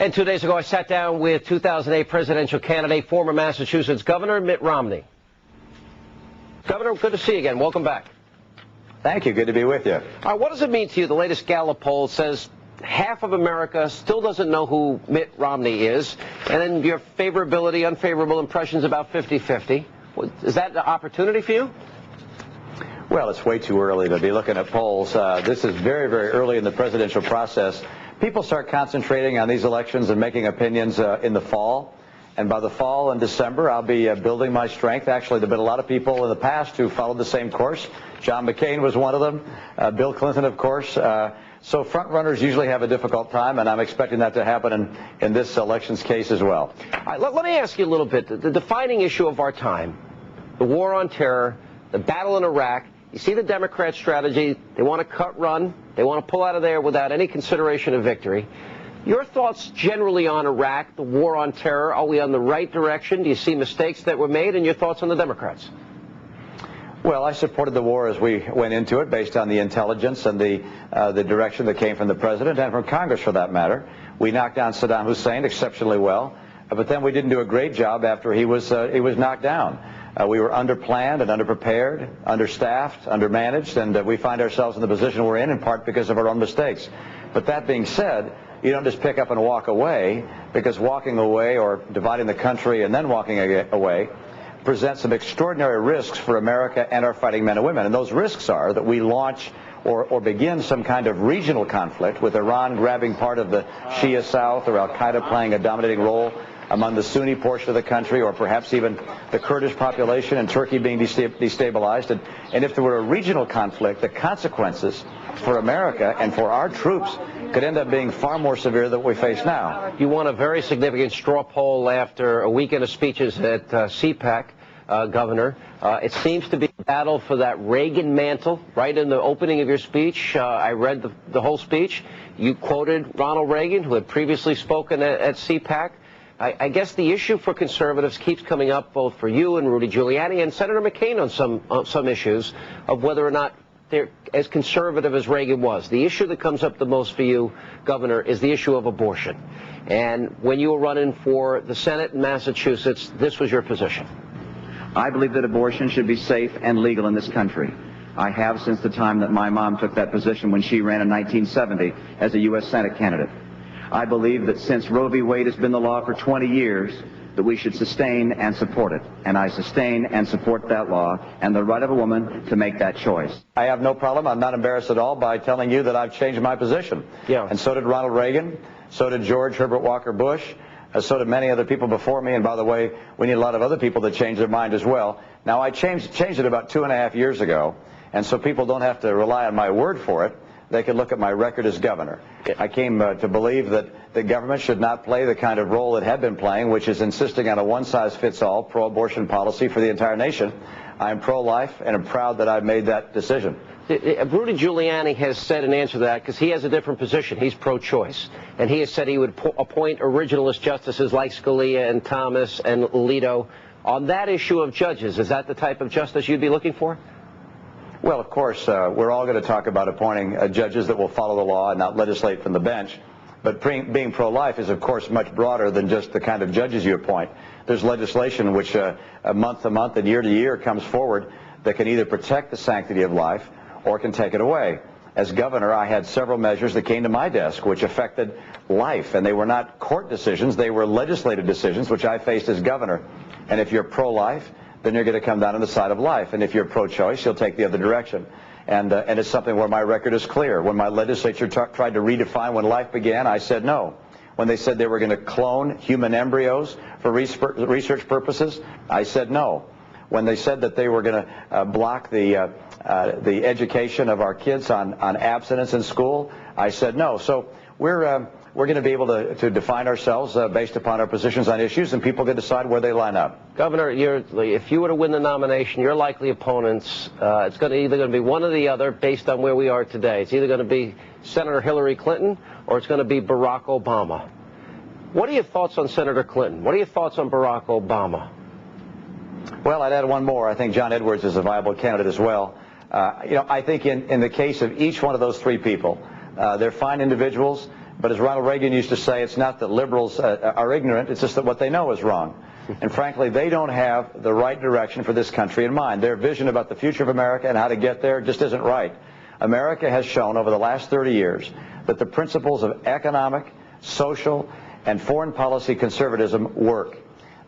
And 2 days ago, I sat down with 2008 presidential candidate, former Massachusetts Governor Mitt Romney. Governor, good to see you again. Welcome back. Thank you. Good to be with you. All right, what does it mean to you? The latest Gallup poll says half of America still doesn't know who Mitt Romney is, and then your favorability, unfavorable impressions about 50-50. Is that an opportunity for you? Well, it's way too early to be looking at polls. This is very, very early in the presidential process. People start concentrating on these elections and making opinions in the fall. And by the fall in December, I'll be building my strength. Actually, there have been a lot of people in the past who followed the same course. John McCain was one of them. Bill Clinton, of course. So front runners usually have a difficult time, and I'm expecting that to happen in this election's case as well. All right, let me ask you a little bit. The defining issue of our time, the war on terror, the battle in Iraq. You see the Democrat strategy. They want to cut run. They want to pull out of there without any consideration of victory. Your thoughts generally on Iraq, the war on terror, are we on the right direction? Do you see mistakes that were made? And your thoughts on the Democrats? Well, I supported the war as we went into it based on the intelligence and the direction that came from the president and from Congress, for that matter. We knocked down Saddam Hussein exceptionally well, but then we didn't do a great job after he was knocked down. We were underplanned and underprepared, understaffed, undermanaged, and we find ourselves in the position we're in part because of our own mistakes. But that being said, you don't just pick up and walk away, because walking away or dividing the country and then walking away presents some extraordinary risks for America and our fighting men and women. And those risks are that we launch or begin some kind of regional conflict with Iran grabbing part of the Shia South or Al-Qaeda playing a dominating role among the Sunni portion of the country, or perhaps even the Kurdish population and Turkey being destabilized. And if there were a regional conflict, the consequences for America and for our troops could end up being far more severe than what we face now. You won a very significant straw poll after a weekend of speeches at CPAC, Governor. It seems to be a battle for that Reagan mantle. Right in the opening of your speech, I read the whole speech. You quoted Ronald Reagan, who had previously spoken at CPAC. I guess the issue for conservatives keeps coming up, both for you and Rudy Giuliani and Senator McCain on some issues of whether or not they're as conservative as Reagan was. The issue that comes up the most for you, Governor, is the issue of abortion. And when you were running for the Senate in Massachusetts, this was your position. I believe that abortion should be safe and legal in this country. I have since the time that my mom took that position when she ran in 1970 as a U.S. Senate candidate. I believe that since Roe v. Wade has been the law for 20 years, that we should sustain and support it. And I sustain and support that law and the right of a woman to make that choice. I have no problem. I'm not embarrassed at all by telling you that I've changed my position. Yeah. And so did Ronald Reagan. So did George Herbert Walker Bush. So did many other people before me. And by the way, we need a lot of other people to change their mind as well. Now, I changed it about 2.5 years ago. And so people don't have to rely on my word for it. They can look at my record as governor. I came to believe that the government should not play the kind of role it had been playing, which is insisting on a one-size-fits-all pro-abortion policy for the entire nation. I'm pro-life, and I'm proud that I've made that decision. Rudy Giuliani has said in answer to that, because he has a different position. He's pro-choice. And he has said he would appoint originalist justices like Scalia and Thomas and Alito. On that issue of judges, is that the type of justice you'd be looking for? Well, of course, we're all going to talk about appointing judges that will follow the law and not legislate from the bench. But being pro-life is, of course, much broader than just the kind of judges you appoint. There's legislation which month to month and year to year comes forward that can either protect the sanctity of life or can take it away. As governor, I had several measures that came to my desk which affected life, and they were not court decisions. They were legislative decisions which I faced as governor. And if you're pro-life, then you're going to come down on the side of life. And if you're pro-choice, you'll take the other direction. And it's something where my record is clear. When my legislature tried to redefine when life began, I said no. When they said they were going to clone human embryos for research purposes, I said no. When they said that they were going to block the education of our kids on abstinence in school, I said no. So we're going to be able to define ourselves based upon our positions on issues, and people can decide where they line up. Governor, if you were to win the nomination, your likely opponents, it's either going to be one or the other based on where we are today. It's either going to be Senator Hillary Clinton or it's going to be Barack Obama. What are your thoughts on Senator Clinton? What are your thoughts on Barack Obama? Well, I'd add one more. I think John Edwards is a viable candidate as well. I think in the case of each one of those three people, they're fine individuals. But as Ronald Reagan used to say, it's not that liberals are ignorant, it's just that what they know is wrong. And frankly, they don't have the right direction for this country in mind. Their vision about the future of America and how to get there just isn't right. America has shown over the last 30 years that the principles of economic, social, and foreign policy conservatism work.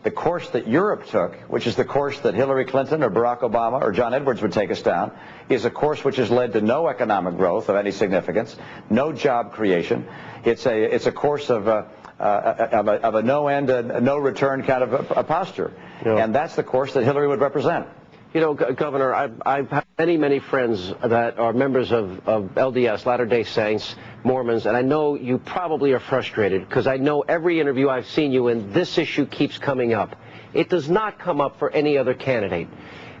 The course that Europe took, which is the course that Hillary Clinton or Barack Obama or John Edwards would take us down, is a course which has led to no economic growth of any significance, no job creation. It's a course of a no end and no return kind of a posture. Yeah. And that's the course that Hillary would represent. You know, Governor, I've had many friends that are members of LDS, Latter-day Saints, Mormons, and I know you probably are frustrated because I know every interview I've seen you in, this issue keeps coming up. It does not come up for any other candidate.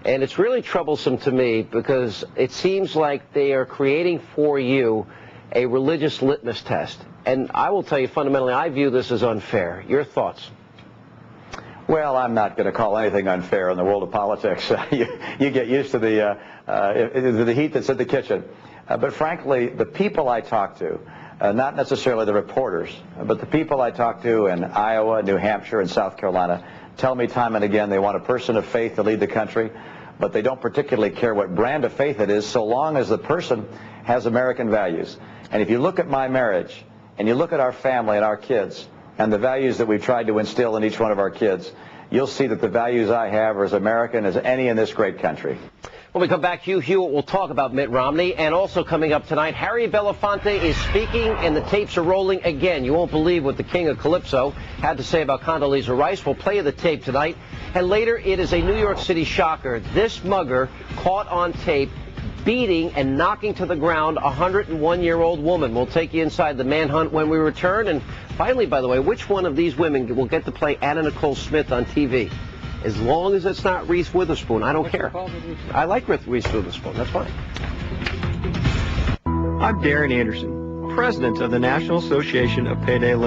And it's really troublesome to me because it seems like they are creating for you a religious litmus test. And I will tell you, fundamentally, I view this as unfair. Your thoughts? Well, I'm not going to call anything unfair in the world of politics. You get used to the heat that's in the kitchen. But frankly, the people I talk to, not necessarily the reporters, but the people I talk to in Iowa, New Hampshire, and South Carolina, tell me time and again they want a person of faith to lead the country, but they don't particularly care what brand of faith it is so long as the person has American values. And if you look at my marriage, and you look at our family and our kids, and the values that we've tried to instill in each one of our kids, you'll see that the values I have are as American as any in this great country. When we come back, Hugh Hewitt will talk about Mitt Romney. And also coming up tonight, Harry Belafonte is speaking, and the tapes are rolling again. You won't believe what the king of Calypso had to say about Condoleezza Rice. We'll play you the tape tonight. And later, it is a New York City shocker. This mugger caught on tape beating and knocking to the ground a 101-year-old woman. We'll take you inside the manhunt when we return. And finally, by the way, which one of these women will get to play Anna Nicole Smith on TV? As long as it's not Reese Witherspoon, I don't care. I like Reese Witherspoon. That's fine. I'm Darren Anderson, president of the National Association of Payday Lenders.